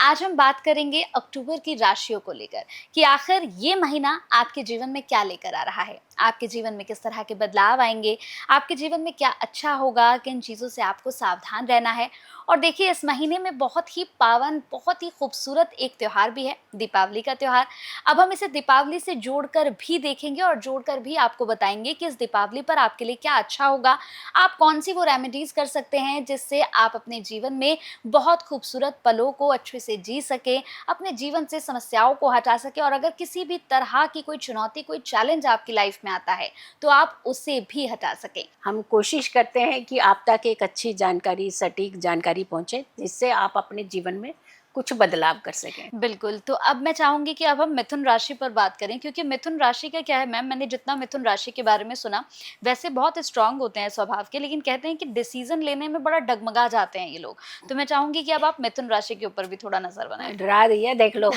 आज हम बात करेंगे अक्टूबर की राशियों को लेकर कि आखिर ये महीना आपके जीवन में क्या लेकर आ रहा है। आपके जीवन में किस तरह के बदलाव आएंगे, आपके जीवन में क्या अच्छा होगा, किन चीज़ों से आपको सावधान रहना है। और देखिए, इस महीने में बहुत ही पावन, बहुत ही खूबसूरत एक त्यौहार भी है, दीपावली का त्यौहार। अब हम इसे दीपावली से जोड़कर भी देखेंगे और जोड़कर भी आपको बताएंगे कि इस दीपावली पर आपके लिए क्या अच्छा होगा। आप कौन सी वो रेमेडीज कर सकते हैं जिससे आप अपने जीवन में बहुत खूबसूरत पलों को अच्छे से जी सके, अपने जीवन से समस्याओं को हटा सके। और अगर किसी भी तरह की कोई चुनौती, कोई चैलेंज आपकी लाइफ में आता है तो आप उसे भी हटा सकें। हम कोशिश करते हैं कि आप तक एक अच्छी जानकारी, सटीक जानकारी पहुंचे, जिससे आप अपने जीवन में कुछ बदलाव कर सकें। बिल्कुल, तो अब मैं चाहूँगी कि अब हम मिथुन राशि पर बात करें, क्योंकि मिथुन राशि का क्या है मैम, मैंने जितना मिथुन राशि के बारे में सुना, वैसे बहुत स्ट्रॉन्ग होते हैं स्वभाव के, लेकिन कहते हैं कि डिसीज़न लेने में बड़ा डगमगा जाते हैं ये लोग। तो मैं चाहूँगी कि अब आप मिथुन राशि के ऊपर भी थोड़ा नज़र बनाएँ। डरा दिया, देख लो।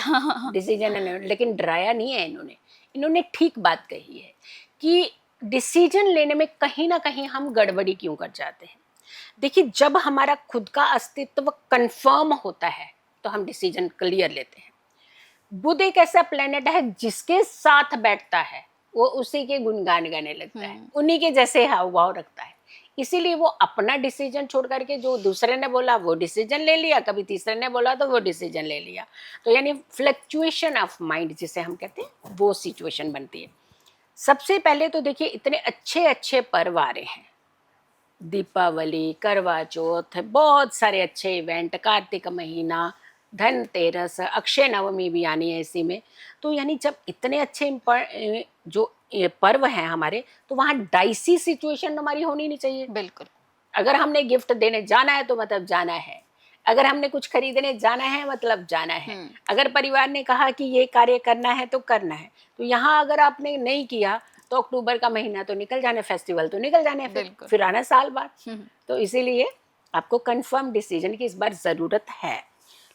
डिसीजन लेकिन डराया नहीं है इन्होंने। इन्होंने ठीक बात कही है कि डिसीजन लेने में कहीं ना कहीं हम गड़बड़ी क्यों कर जाते हैं। देखिए, जब हमारा खुद का अस्तित्व कंफर्म होता है तो हम डिसीजन क्लियर लेते हैं। बुध एक ऐसा प्लेनेट है जिसके साथ बैठता है वो उसी के गुणगान गाने लगता है, उन्हीं के जैसे हाव भाव रखता है। इसीलिए वो अपना डिसीजन छोड़ करके जो दूसरे ने बोला वो डिसीजन ले लिया, कभी तीसरे ने बोला तो वो डिसीजन ले लिया। तो यानी फ्लक्चुएशन ऑफ माइंड जिसे हम कहते हैं, वो सिचुएशन बनती है। सबसे पहले तो देखिए, इतने अच्छे अच्छे पर्व आ रहे हैं, दीपावली, करवा चौथ, बहुत सारे अच्छे इवेंट, कार्तिक महीना, धनतेरस, अक्षय नवमी भी आनी है इसी में। तो यानी जब इतने अच्छे जो ये पर्व हैं हमारे, तो वहाँ डाइसी सिचुएशन हमारी होनी नहीं चाहिए। बिल्कुल। अगर हमने गिफ्ट देने जाना है तो मतलब जाना है, अगर हमने कुछ खरीदने जाना है मतलब जाना है, अगर परिवार ने कहा कि ये कार्य करना है तो करना है। तो यहाँ अगर आपने नहीं किया तो अक्टूबर का महीना तो निकल जाने, फेस्टिवल तो निकल जाने, फिर आना साल बाद। तो इसीलिए आपको कंफर्म डिसीजन की इस बार ज़रूरत है।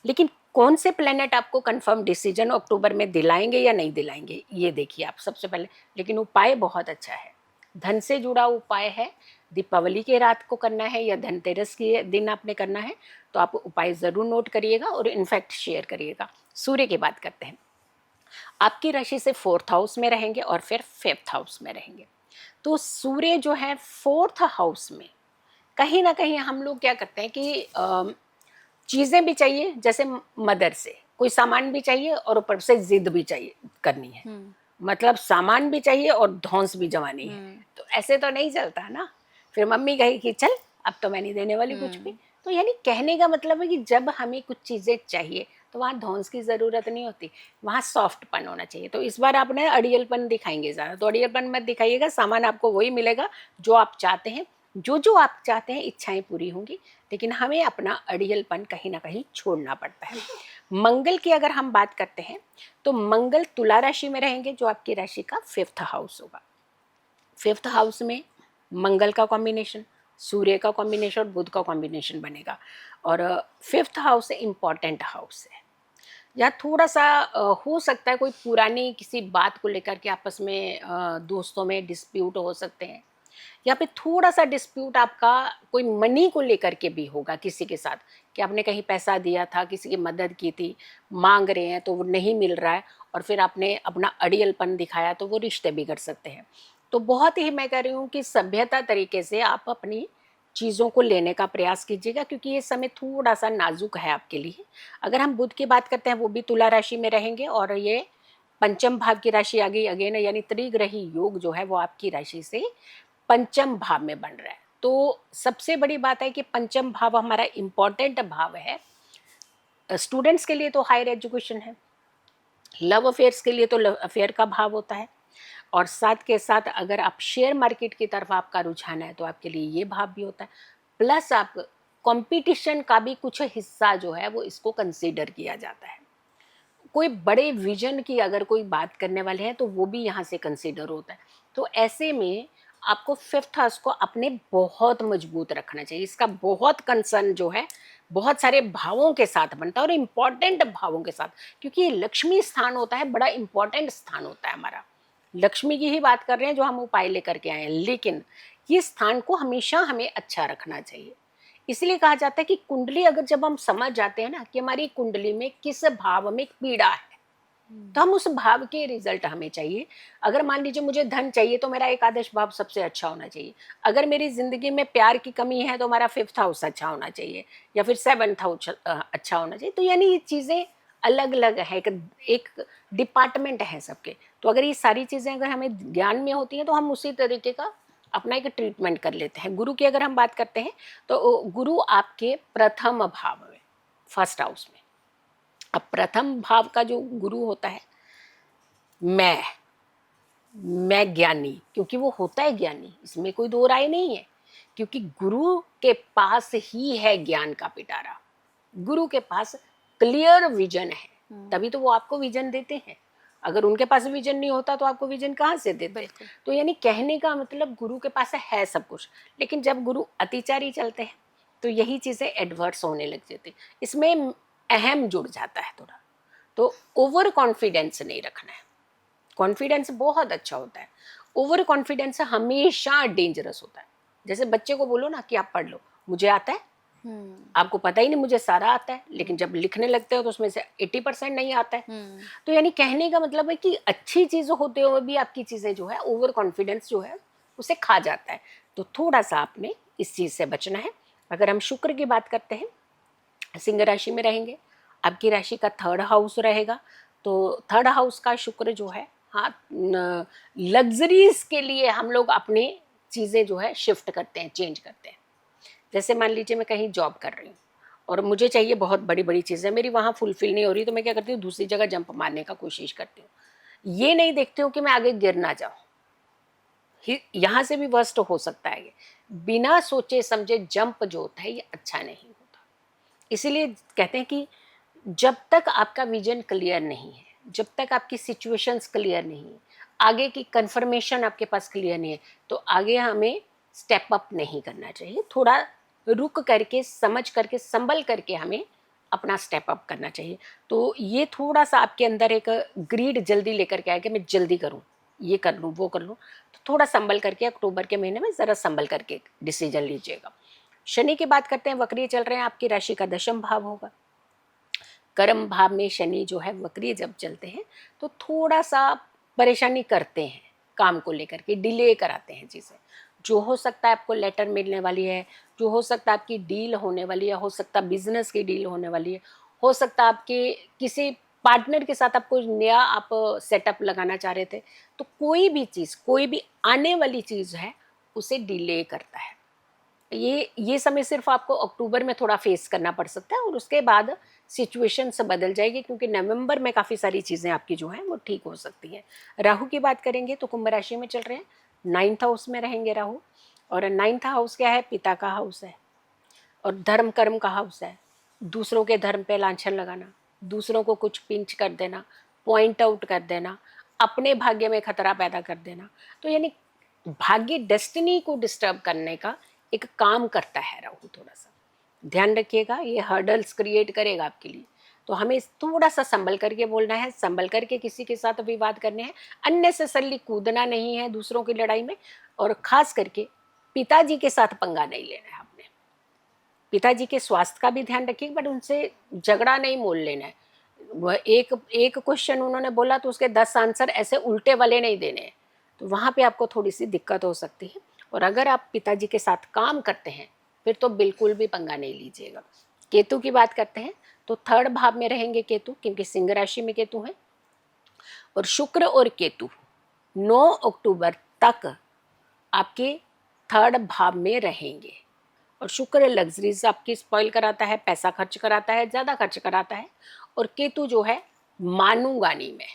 लेकिन कौन से प्लेनेट आपको कंफर्म डिसीजन अक्टूबर में दिलाएंगे या नहीं दिलाएंगे, ये देखिए आप सबसे पहले। लेकिन उपाय बहुत अच्छा है, धन से जुड़ा उपाय है। दीपावली के रात को करना है या धनतेरस के दिन आपने करना है, तो आप उपाय ज़रूर नोट करिएगा और इनफैक्ट शेयर करिएगा। सूर्य की बात करते हैं। आपकी राशि से 4th हाउस में रहेंगे और फिर 5th हाउस में रहेंगे। तो सूर्य जो है 4th हाउस में, कहीं ना कहीं हम लोग क्या करते हैं कि चीज़ें भी चाहिए, जैसे मदर से कोई सामान भी चाहिए और ऊपर से जिद भी चाहिए करनी है। मतलब सामान भी चाहिए और धौंस भी जमानी है। तो ऐसे तो नहीं चलता ना। फिर मम्मी कही कि चल अब तो मैं नहीं देने वाली कुछ भी। तो यानी कहने का मतलब है कि जब हमें कुछ चीज़ें चाहिए तो वहाँ धौंस की ज़रूरत नहीं होती, वहाँ सॉफ्टपन होना चाहिए। तो इस बार आपने अड़ियलपन दिखाएंगे ज़्यादा, तो अड़ियलपन मत दिखाइएगा, सामान आपको वही मिलेगा जो आप चाहते हैं। जो आप चाहते हैं इच्छाएं पूरी होंगी, लेकिन हमें अपना अड़ियलपन कहीं ना कहीं छोड़ना पड़ता है। मंगल की अगर हम बात करते हैं तो मंगल तुला राशि में रहेंगे, जो आपकी राशि का 5th हाउस होगा। 5th हाउस में मंगल का कॉम्बिनेशन, सूर्य का कॉम्बिनेशन और बुध का कॉम्बिनेशन बनेगा। और 5th हाउस इम्पॉर्टेंट हाउस है। या थोड़ा सा हो सकता है कोई पुरानी किसी बात को लेकर के आपस में दोस्तों में डिस्प्यूट हो सकते हैं, या फिर थोड़ा सा डिस्प्यूट आपका कोई मनी को लेकर के भी होगा किसी के साथ, कि आपने कहीं पैसा दिया था, किसी की मदद की थी, मांग रहे हैं तो वो नहीं मिल रहा है, और फिर आपने अपना अड़ियलपन दिखाया तो वो रिश्ते बिगड़ सकते हैं। तो बहुत ही मैं कह रही हूँ कि सभ्यता तरीके से आप अपनी चीज़ों को लेने का प्रयास कीजिएगा, क्योंकि ये समय थोड़ा सा नाजुक है आपके लिए। अगर हम बुध की बात करते हैं, वो भी तुला राशि में रहेंगे और ये पंचम भाव की राशि आ गई अगेन, यानी त्रिग्रही योग जो है वो आपकी राशि से पंचम भाव में बन रहा है। तो सबसे बड़ी बात है कि पंचम भाव हमारा इम्पॉर्टेंट भाव है। स्टूडेंट्स के लिए तो हायर एजुकेशन है, लव अफेयर्स के लिए तो लव अफेयर का भाव होता है, और साथ के साथ अगर आप शेयर मार्केट की तरफ आपका रुझान है तो आपके लिए ये भाव भी होता है। प्लस आप कंपटीशन का भी कुछ हिस्सा जो है वो इसको कंसीडर किया जाता है। कोई बड़े विजन की अगर कोई बात करने वाले हैं तो वो भी यहाँ से कंसीडर होता है। तो ऐसे में आपको 5th हाउस को अपने बहुत मजबूत रखना चाहिए। इसका बहुत कंसर्न जो है बहुत सारे भावों के साथ बनता है और इम्पॉर्टेंट भावों के साथ, क्योंकि ये लक्ष्मी स्थान होता है, बड़ा इम्पॉर्टेंट स्थान होता है हमारा। लक्ष्मी की ही बात कर रहे हैं जो हम उपाय लेकर के आए हैं, लेकिन ये स्थान को हमेशा हमें अच्छा रखना चाहिए। इसलिए कहा जाता है कि कुंडली अगर जब हम समझ जाते हैं ना कि हमारी कुंडली में किस भाव में पीड़ा है, तो हम उस भाव के रिजल्ट हमें चाहिए। अगर मान लीजिए मुझे धन चाहिए तो मेरा एकादश भाव सबसे अच्छा होना चाहिए। अगर मेरी जिंदगी में प्यार की कमी है तो हमारा 5th हाउस अच्छा होना चाहिए, या फिर 7th हाउस अच्छा होना चाहिए। तो यानी ये चीजें अलग अलग है, एक डिपार्टमेंट है सबके। तो अगर ये सारी चीजें अगर हमें ज्ञान में होती हैं तो हम उसी तरीके का अपना एक ट्रीटमेंट कर लेते हैं। गुरु की अगर हम बात करते हैं तो गुरु आपके प्रथम भाव में, 1st हाउस में। अब प्रथम भाव का जो गुरु होता है, मैं ज्ञानी, क्योंकि वो होता है ज्ञानी, इसमें कोई दो राय नहीं है, क्योंकि गुरु के पास ही है ज्ञान का पिटारा। गुरु के पास क्लियर विजन है, तभी तो वो आपको विजन देते हैं। अगर उनके पास विजन नहीं होता तो आपको विजन कहाँ से देते? तो यानी कहने का मतलब गुरु के पास है सब कुछ, लेकिन जब गुरु अतिचारी चलते हैं तो यही चीजें एडवर्स होने लग जाती, इसमें अहम जुड़ जाता है थोड़ा। तो ओवर कॉन्फिडेंस नहीं रखना है। कॉन्फिडेंस बहुत अच्छा होता है, ओवर कॉन्फिडेंस हमेशा डेंजरस होता है। जैसे बच्चे को बोलो ना कि आप पढ़ लो, मुझे आता है, आपको पता ही नहीं मुझे सारा आता है, लेकिन जब लिखने लगते हो तो उसमें से 80% नहीं आता है। तो यानी कहने का मतलब है कि अच्छी चीज होते हुए भी आपकी चीजें जो है ओवर कॉन्फिडेंस जो है उसे खा जाता है। तो थोड़ा सा आपने इस चीज से बचना है। अगर हम शुक्र की बात करते हैं, सिंह राशि में रहेंगे, आपकी राशि का 3rd हाउस रहेगा। तो 3rd हाउस का शुक्र जो है, हाँ, लग्जरीज के लिए हम लोग अपनी चीज़ें जो है शिफ्ट करते हैं, चेंज करते हैं। जैसे मान लीजिए मैं कहीं जॉब कर रही हूँ और मुझे चाहिए बहुत बड़ी बड़ी चीज़ें, मेरी वहाँ फुलफिल नहीं हो रही, तो मैं क्या करती हूँ, दूसरी जगह जंप मारने का कोशिश करती हूँ। ये नहीं देखती हूँ कि मैं आगे गिर ना जाऊँ, यहाँ से भी वर्स्ट हो सकता है। ये बिना सोचे समझे जंप जो होता है ये अच्छा नहीं होता। इसीलिए कहते हैं कि जब तक आपका विजन क्लियर नहीं है, जब तक आपकी सिचुएशंस क्लियर नहीं है, आगे की कंफर्मेशन आपके पास क्लियर नहीं है, तो आगे हमें स्टेप अप नहीं करना चाहिए। थोड़ा रुक करके, समझ करके, संभल करके हमें अपना स्टेप अप करना चाहिए। तो ये थोड़ा सा आपके अंदर एक ग्रीड जल्दी लेकर के आए कि मैं जल्दी करूँ, ये कर लूँ, वो कर लूँ। तो थोड़ा संभल करके अक्टूबर के महीने में ज़रा संभल करके डिसीजन लीजिएगा। शनि की बात करते हैं, वक्री चल रहे हैं, आपकी राशि का 10th भाव होगा। कर्म भाव में शनि जो है वक्री जब चलते हैं तो थोड़ा सा परेशानी करते हैं, काम को लेकर के डिले कराते हैं चीज़ें। जो हो सकता है आपको लेटर मिलने वाली है, जो हो सकता है आपकी डील होने वाली है, हो सकता है बिजनेस की डील होने वाली है, हो सकता है आपके किसी पार्टनर के साथ आपको नया आप सेटअप लगाना चाह रहे थे। तो कोई भी चीज़, कोई भी आने वाली चीज़ है उसे डिले करता है। ये समय सिर्फ आपको अक्टूबर में थोड़ा फेस करना पड़ सकता है और उसके बाद सिचुएशन से बदल जाएगी, क्योंकि नवंबर में काफ़ी सारी चीज़ें आपकी जो हैं वो ठीक हो सकती हैं। राहु की बात करेंगे तो कुंभ राशि में चल रहे हैं, 9th हाउस में रहेंगे राहु। और 9th हाउस क्या है? पिता का हाउस है और धर्म कर्म का हाउस है। दूसरों के धर्म पे लांछन लगाना, दूसरों को कुछ पिंच कर देना, पॉइंट आउट कर देना, अपने भाग्य में खतरा पैदा कर देना। तो यानी भाग्य, डेस्टिनी को डिस्टर्ब करने का एक काम करता है राहु। थोड़ा सा ध्यान रखिएगा, ये हर्डल्स क्रिएट करेगा आपके लिए। तो हमें थोड़ा सा संभल करके बोलना है, संभल करके किसी के साथ विवाद करने हैं, अननेसेसरली कूदना नहीं है दूसरों की लड़ाई में। और खास करके पिताजी के साथ पंगा नहीं लेना है आपने। पिताजी के स्वास्थ्य का भी ध्यान रखिए, बट उनसे झगड़ा नहीं मोल लेना है। वह एक एक क्वेश्चन उन्होंने बोला तो उसके 10 आंसर ऐसे उल्टे वाले नहीं देने हैं। तो वहाँ पे आपको थोड़ी सी दिक्कत हो सकती है। और अगर आप पिताजी के साथ काम करते हैं फिर तो बिल्कुल भी पंगा नहीं लीजिएगा। केतु की बात करते हैं तो 3rd भाव में रहेंगे केतु, क्योंकि सिंह राशि में केतु है। और शुक्र और केतु 9 अक्टूबर तक आपके 3rd भाव में रहेंगे। और शुक्र लग्जरीज आपकी स्पॉइल कराता है, पैसा खर्च कराता है, ज़्यादा खर्च कराता है। और केतु जो है मानूंगानी में,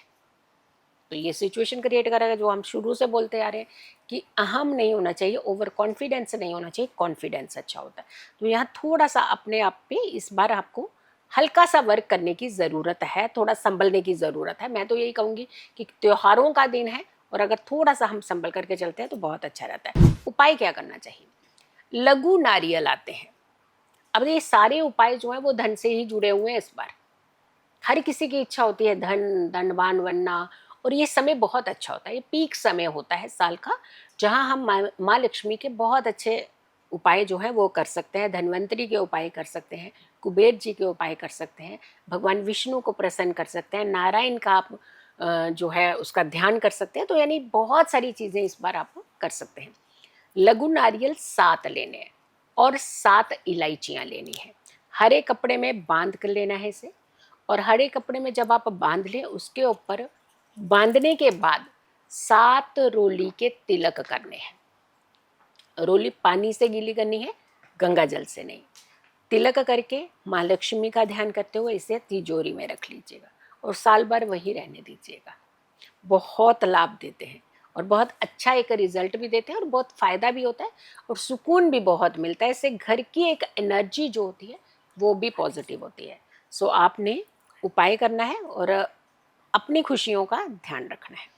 तो ये सिचुएशन क्रिएट करेगा जो हम शुरू से बोलते आ रहे हैं कि अहम नहीं होना चाहिए, ओवर कॉन्फिडेंस नहीं होना चाहिए, कॉन्फिडेंस अच्छा होता है। तो यहाँ थोड़ा सा अपने आप पे इस बार आपको हल्का सा वर्क करने की ज़रूरत है, थोड़ा संभलने की ज़रूरत है। मैं तो यही कहूँगी कि त्योहारों का दिन है और अगर थोड़ा सा हम संभल करके चलते हैं तो बहुत अच्छा रहता है। उपाय क्या करना चाहिए? लघु नारियल आते हैं। अब ये सारे उपाय जो है वो धन से ही जुड़े हुए हैं। इस बार हर किसी की इच्छा होती है धनवान बनना, और ये समय बहुत अच्छा होता है, ये पीक समय होता है साल का, जहाँ हम माँ लक्ष्मी के बहुत अच्छे उपाय जो है वो कर सकते हैं, धन्वंतरी के उपाय कर सकते हैं, कुबेर जी के उपाय कर सकते हैं, भगवान विष्णु को प्रसन्न कर सकते हैं, नारायण का आप जो है उसका ध्यान कर सकते हैं। तो यानी बहुत सारी चीज़ें इस बार आप कर सकते हैं। लघु नारियल 7 लेने हैं और 7 इलायचियाँ लेनी है। हरे कपड़े में बांध कर लेना है इसे, और हरे कपड़े में जब आप बांध लें उसके ऊपर बांधने के बाद 7 रोली के तिलक करने हैं। रोली पानी से गीली करनी है, गंगा जल से नहीं। तिलक करके माँ लक्ष्मी का ध्यान करते हुए इसे तिजोरी में रख लीजिएगा और साल भर वही रहने दीजिएगा। बहुत लाभ देते हैं और बहुत अच्छा एक रिजल्ट भी देते हैं और बहुत फ़ायदा भी होता है और सुकून भी बहुत मिलता है। इससे घर की एक एनर्जी जो होती है वो भी पॉजिटिव होती है। सो आपने उपाय करना है और अपनी खुशियों का ध्यान रखना है।